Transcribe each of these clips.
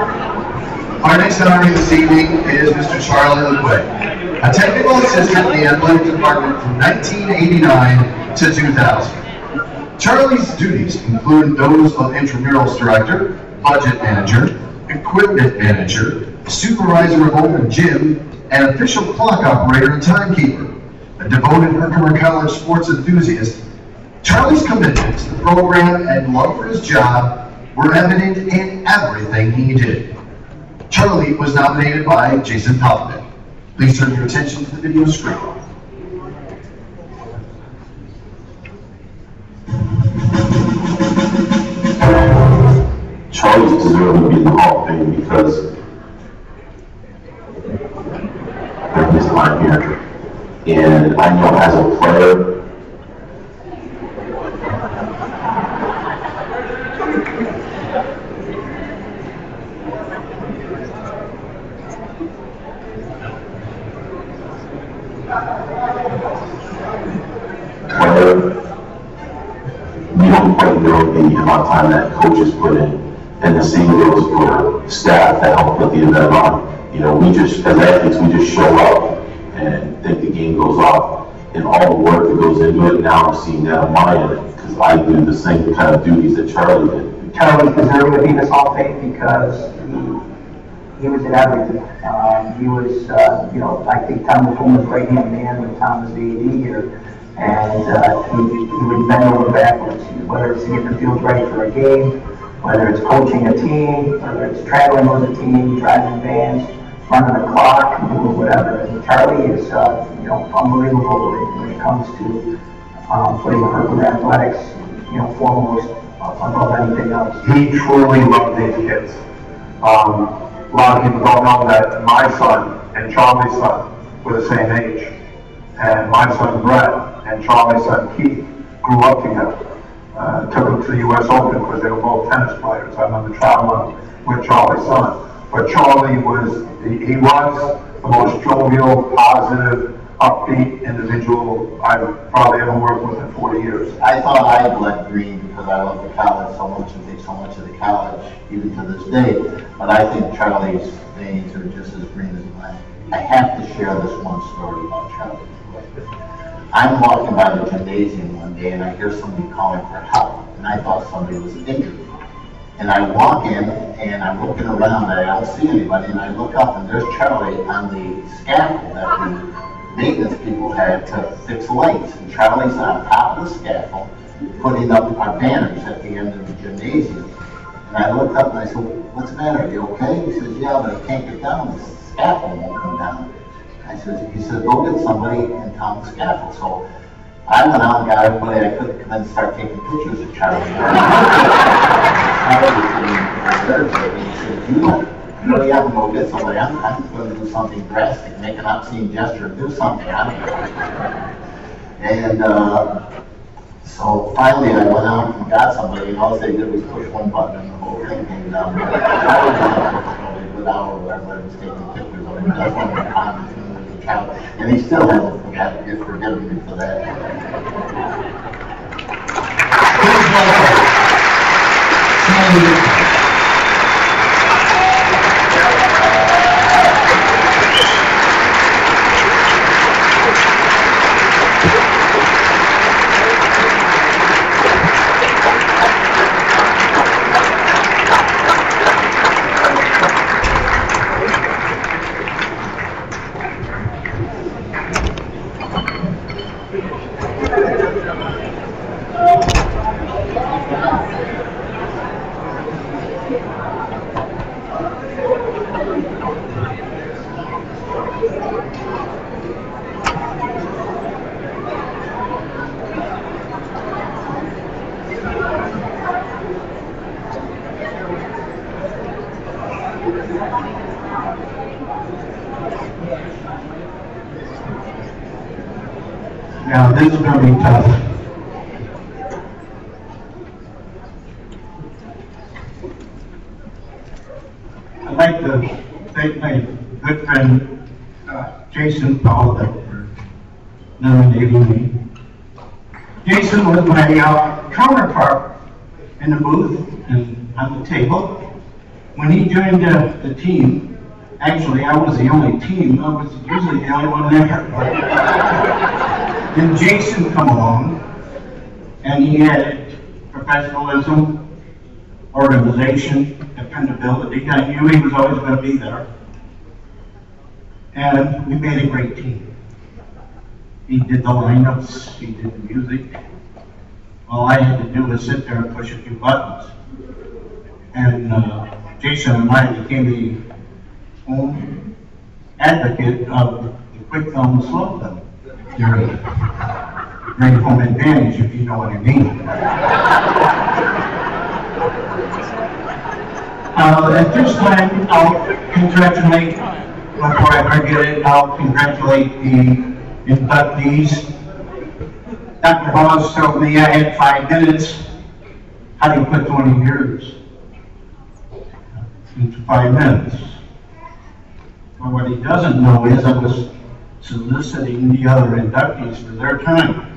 Our next honoree this evening is Mr. Charlie LaQuay, a technical assistant in the athletic department from 1989 to 2000. Charlie's duties include those of intramurals director, budget manager, equipment manager, supervisor of open gym, and official clock operator and timekeeper. A devoted Herkimer College sports enthusiast, Charlie's commitment to the program and love for his job were evident in everything he did. Charlie was nominated by Jason Palpman. Please turn your attention to the video screen. Charlie's deserving to be in the Hall of Fame because of his time here. And I know as a player, we don't quite know the amount of time that coaches put in. And the same goes for staff that help put the event on. You know, we just, as athletes, we just show up and think the game goes off. And all the work that goes into it, now I'm seeing that on my end, because I do the same kind of duties that Charlie did. Charlie's deserving to be in this Hall of Fame because he was in everything. He was, you know, I think Tom was one of the right-hand man when Tom was the AD here. And he would bend over backwards, whether it's to get the field ready for a game, whether it's coaching a team, whether it's traveling with a team, driving vans, running a clock, or whatever. And Charlie is, you know, unbelievable when it comes to putting Herkimer athletics, you know, foremost above anything else. He truly loved these kids. A lot of people don't know that my son and Charlie's son were the same age. And my son Brett and Charlie's son Keith grew up together. Took them to the U.S. Open because they were both tennis players. I remember traveling with Charlie's son. But Charlie was, he was the most jovial, positive, upbeat individual I've probably ever worked with in 40 years. I thought I bled green because I love the college so much and think so much of the college, even to this day. But I think Charlie's veins are just as green as mine. I have to share this one story about Charlie. I'm walking by the gymnasium one day and I hear somebody calling for help, and I thought somebody was injured. And I walk in and I'm looking around and I don't see anybody, and I look up and there's Charlie on the scaffold that the maintenance people had to fix lights. And Charlie's on top of the scaffold putting up our banners at the end of the gymnasium. And I looked up and I said, "What's the matter? Are you okay?" He says, "Yeah, but I can't get down. The scaffold won't come down." He said, "Go get somebody and count the scaffold." So I went out and got everybody I could come in and start taking pictures of Charlie. Charlie was sitting there, and he said, "You really have to go get somebody. I'm going to do something drastic, make an obscene gesture, do something." And so finally I went out and got somebody, and all they did was push one button and the whole thing came down. I was without or whatever, I was taking pictures of him. That's one of the comments. And he still hasn't forgiven me for that. Now, this is going to be tough. I'd like to thank my good friend, Jason Paul, for nominating me. Jason was my counterpart in the booth and on the table. When he joined the team, actually I was the only team. I was usually the only one there. Then Jason come along, and he had professionalism, organization, dependability. I knew he was always going to be there. And we made a great team. He did the lineups, he did the music. All I had to do was sit there and push a few buttons. And Jason and I became the home advocate of the quick film and slow film. Great home advantage, if you know what I mean. At this time, I'll congratulate, before I forget it, I'll congratulate the inductees. Dr. Hawes told me I had 5 minutes. How do you put 20 years into 5 minutes? Well, what he doesn't know is I was soliciting the other inductees for their time.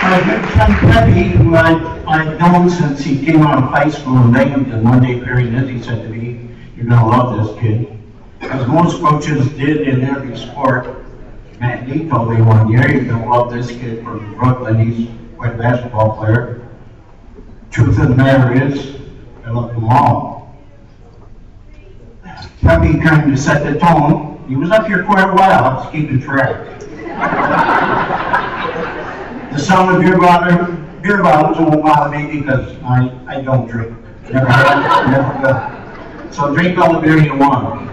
My good friend Pepe, who I've known since he came out of high school and named the Monday period, as he said to me, "You're going to love this kid." As most coaches did in every sport. Matt Lee told me one year, "You're going to love this kid from Brooklyn. He's quite a basketball player." Truth of the matter is, I love them all. Pepe kind of set the tone. He was up here quite a while, I was keeping track. The sound of beer bottles won't bother me because I don't drink. Never have, never will. So drink all the beer you want.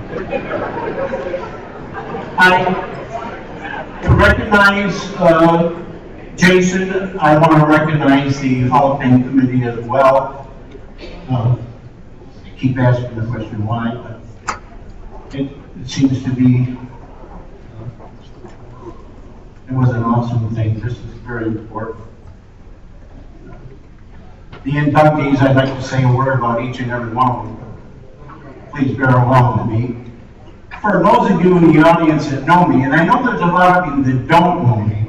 To recognize Jason, I want to recognize the Hall of Fame committee as well. I keep asking the question why, but it seems to be, it was an awesome thing. This is very important. The inductees, I'd like to say a word about each and every one of them. Please bear along with me. For those of you in the audience that know me, and I know there's a lot of you that don't know me,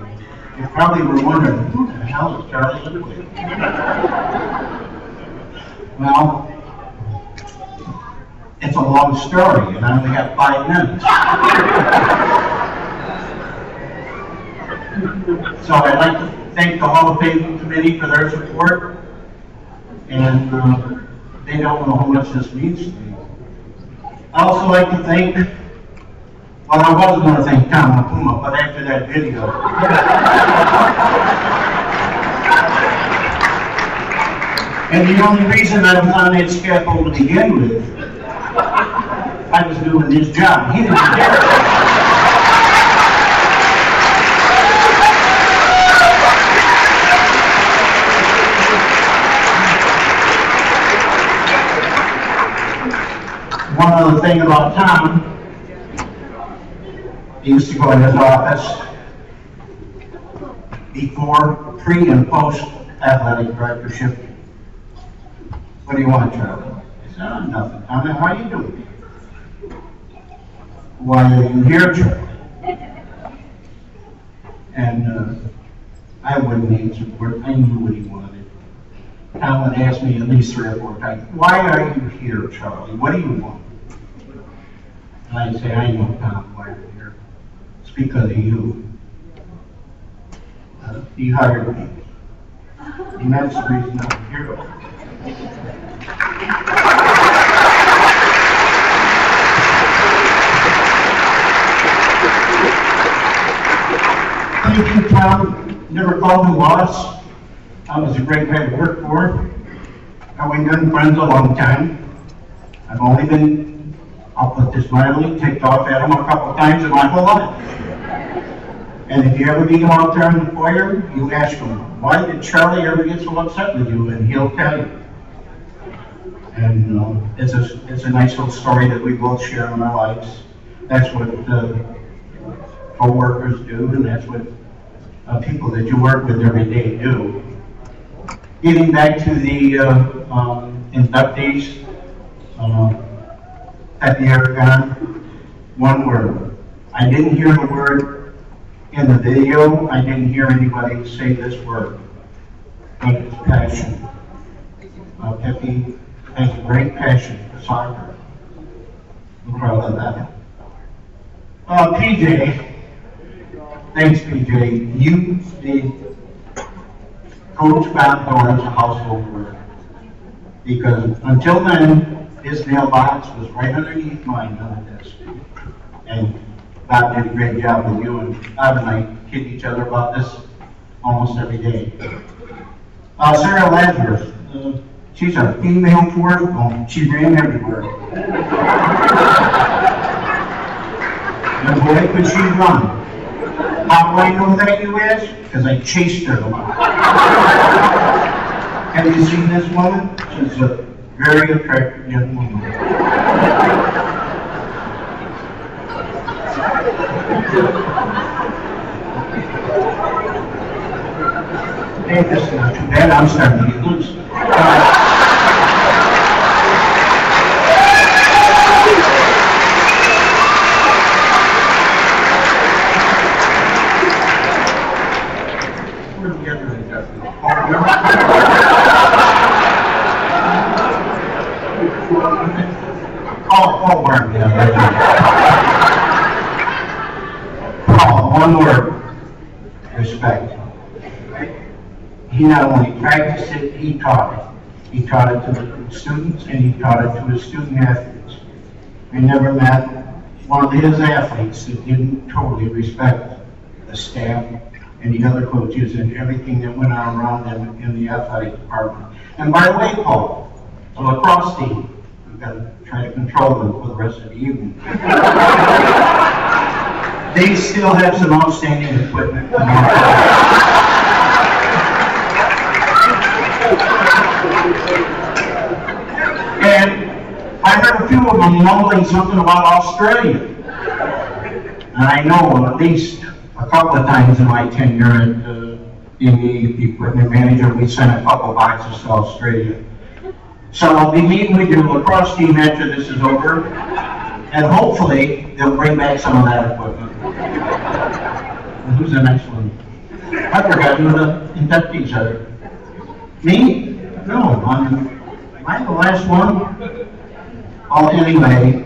you probably were wondering, who the hell is Charlie LaQuay? Well, it's a long story, and I only have 5 minutes. So I'd like to thank the Hall of Fame committee for their support, and they don't know how much this means to me. I'd also like to thank, well, I wasn't going to thank Tom Makuma, but after that video. And the only reason I was on that scaffold to begin with, I was doing his job. He didn't care. One other thing about Tom, he used to go in his office before, pre, and post athletic directorship. "What do you want, Charlie?" I said, "Oh, nothing. Tom, how are you doing?" "Why are you here, Charlie?" And I wouldn't answer for it. I knew what he wanted. Tom would ask me at least 3 or 4 times, "Why are you here, Charlie? What do you want?" And I'd say, "I know, Tom, why you're here. It's because of you. You hired me. And that's the reason I'm here." Thank you, Tom. Never called him boss. I was a great guy to work for. We've been friends a long time. I've only been, I'll put this mildly, ticked off at him a couple times in my whole life. And if you ever meet him out there in the foyer, you ask him, "Why did Charlie ever get so upset with you?" And he'll tell you. And it's a nice little story that we both share in our lives. That's what co-workers do, and that's what people that you work with every day do. Getting back to the inductees, Pepe Aragon, one word. I I didn't hear the word in the video. I didn't hear anybody say this word, but it's passion. Pepe has a great passion for soccer. I'm proud of that. PJ, thanks PJ. You, the coach Bob Thorne's a household word. Because until then, his mailbox was right underneath mine on the desk. And Bob did a great job with you, and Bob and I kid each other about this almost every day. Sarah Lazarus, she's a female force bone. She ran everywhere. And boy, could she run. How do I know that, you ask? Because I chased her a lot. Have you seen this woman? She's a very attractive young woman. Hey, this is not too bad. I'm starting to get loose. Where's the other inducted? Paul Warren, Paul, one word, respect. He not only practiced it, he taught it. He taught it to the students, and he taught it to his student athletes. I never met one of his athletes that didn't totally respect the staff and the other coaches and everything that went on around them in the athletic department. And by the way, Paul, the lacrosse team, we've got to try to control them for the rest of the evening. They still have some outstanding equipment. And I heard a few of them mumbling something about Australia. And I know at least a couple of times in my tenure at being the equipment manager, we sent a couple boxes to Australia. So I'll be meeting with your lacrosse team after this is over, and hopefully they'll bring back some of that equipment. And who's the next one? I forgot who the inductees are. Me? No, am I the last one? Oh, anyway,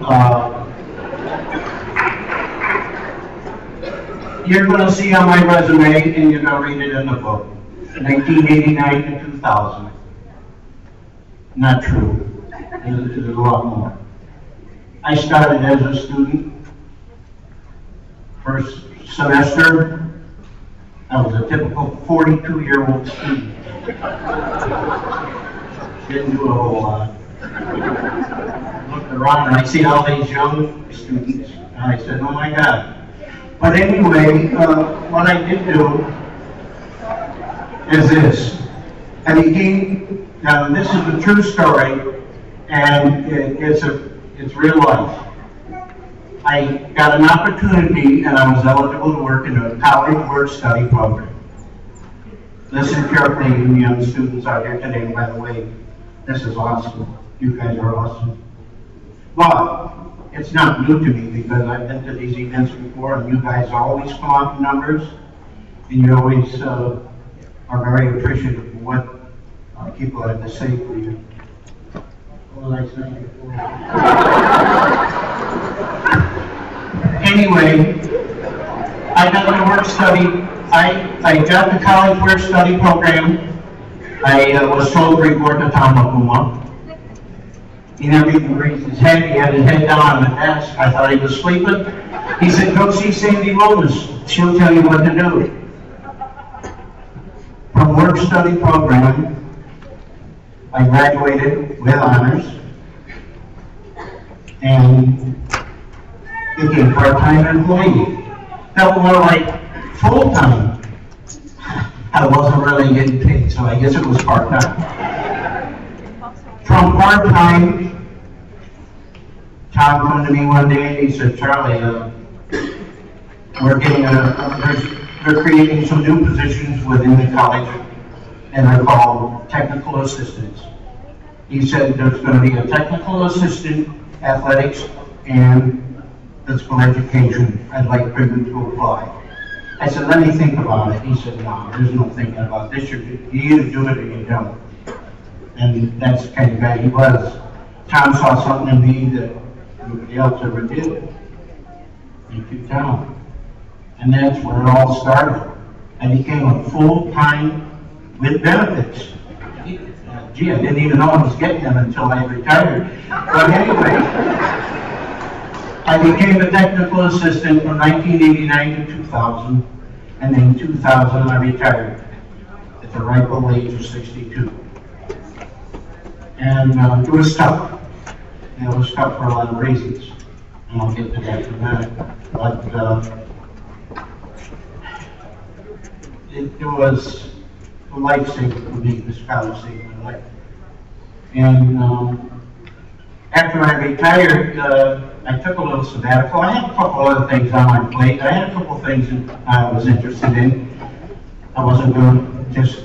you're going to see on my resume, and you're going to read it in the book, 1989 to 2000. Not true. There's a lot more. I started as a student. First semester, I was a typical 42-year-old student. Didn't do a whole lot. Looked around and I see all these young students, and I said, oh my God. But anyway, what I did do is this. I became, now this is a true story, and it's real life. I got an opportunity, and I was eligible to work in a college work-study program. Listen carefully, you young students out here today, by the way. This is awesome. You guys are awesome. But it's not new to me because I've been to these events before, and you guys always come out in numbers, and you always are very appreciative of what people have to say for you. What was I saying before? Anyway, I got the work study. I got the college work study program. I was told to report to Tom Akuma. He never even raised his head. He had his head down on the desk. I thought he was sleeping. He said, go see Sandy Lomas. She'll tell you what to do. From work study program, I graduated with honors and became part-time employee. Felt more like full-time. I wasn't really getting paid, so I guess it was part-time. From part-time, Tom came to me one day and he said, Charlie, we're creating some new positions within the college, and they're called technical assistants. He said there's going to be a technical assistant, athletics, and physical education, I'd like for you to apply. I said, let me think about it. He said, no, there's no thinking about this. You either do it or you don't. And that's the kind of guy he was. Tom saw something in me that nobody else ever did. Thank you, Tom. And that's where it all started. I became a full-time with benefits. Gee, I didn't even know I was getting them until I retired. But anyway, I became a technical assistant from 1989 to 2000, and in 2000 I retired at the ripe old age of 62. And it was tough. It was tough for a lot of reasons, and I'll get to that in a minute. But it was a lifesaver for me. This college saved my life. And after I retired, I took a little sabbatical. I had a couple other things on my plate. I had a couple things that I was interested in. I wasn't going to just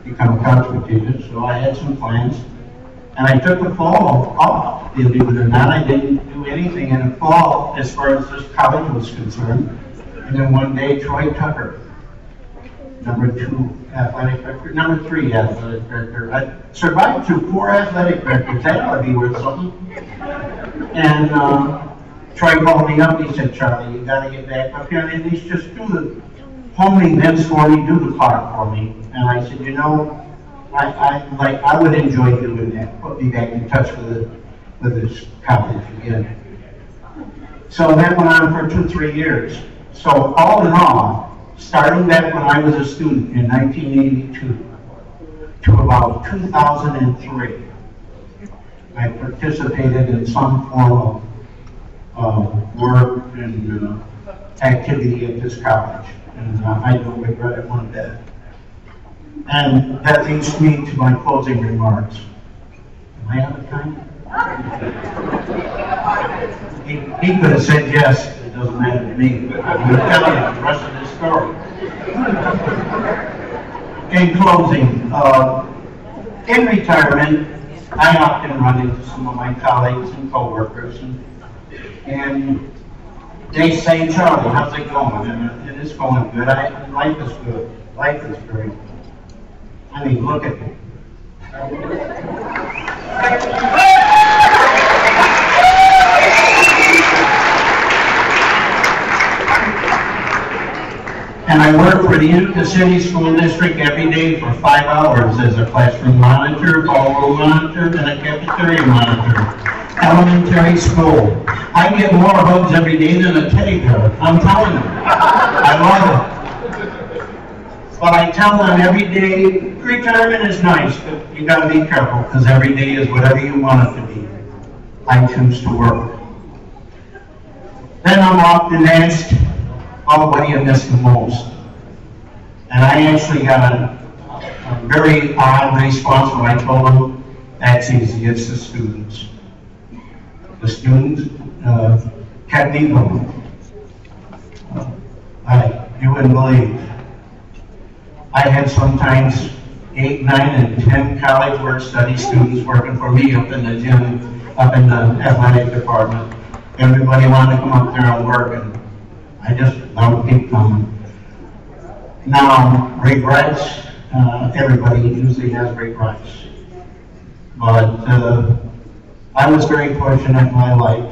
become a couch potato, so I had some plans. And I took the fall off, believe it or not. I didn't do anything in the fall as far as this college was concerned. And then one day, Troy Tucker, number 2 athletic director, number 3 athletic director. I survived through 4 athletic directors. That ought to be worth something. And Troy called me up. He said, Charlie, you got to get back up here and at least just do the home events for me, do the clock for me. And I said, you know, I would enjoy doing that. Put me back in touch with this college again. So that went on for 2-3 years. So all in all, starting back when I was a student in 1982 to about 2003, I participated in some form of work and activity at this college, and I don't regret it one bit. And that leads me to my closing remarks. Am I out of time? He could have said yes, it doesn't matter to me, but I'm going to tell you the rest of this story. In closing, in retirement, I often run into some of my colleagues and co-workers, and they say, Charlie, how's it going? And it's going good. Life is good. Life is great. I mean, look at me. And I work for the Utica City School District every day for 5 hours as a classroom monitor, ballroom monitor, and a cafeteria monitor. Elementary school. I get more hugs every day than a teddy bear. I'm telling you. I love it. But I tell them every day, retirement is nice, but you gotta be careful, because every day is whatever you want it to be. I choose to work. Then I'm often asked, oh, what do you miss the most? And I actually got a very odd response when I told them, that's easy, it's the students. The students kept me going. You wouldn't believe. I had sometimes 8, 9, and 10 college work study students working for me up in the gym, up in the athletic department. Everybody wanted to come up there and work, and I just let them keep coming. Now, regrets, everybody usually has regrets. But I was very fortunate in my life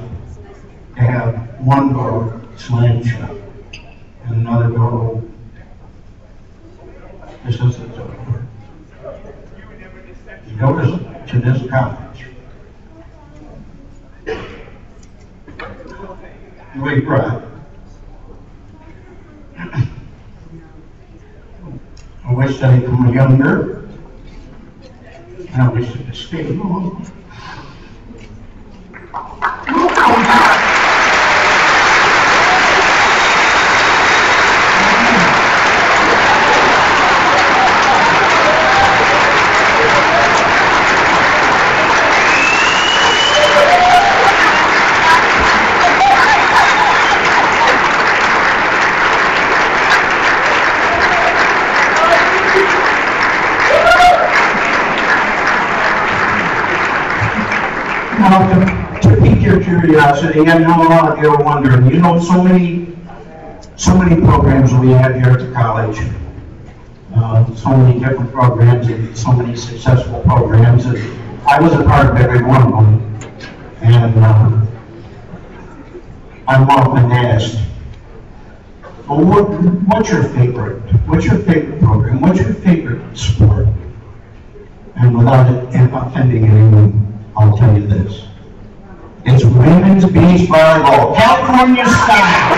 to have one door slammed shut and another door open. This is the door. You go to this college. Regret. I wish that I could be younger. And I wish I could stay longer. Now, to be pure curiosity, I know a lot of you are wondering, you know, so many programs we have here at the college, so many different programs and so many successful programs, and I was a part of every one of them. And I'm often asked, well, what's your favorite? What's your favorite program? What's your favorite sport? And without offending anyone, I'll tell you this. It's women's beach volleyball, California style.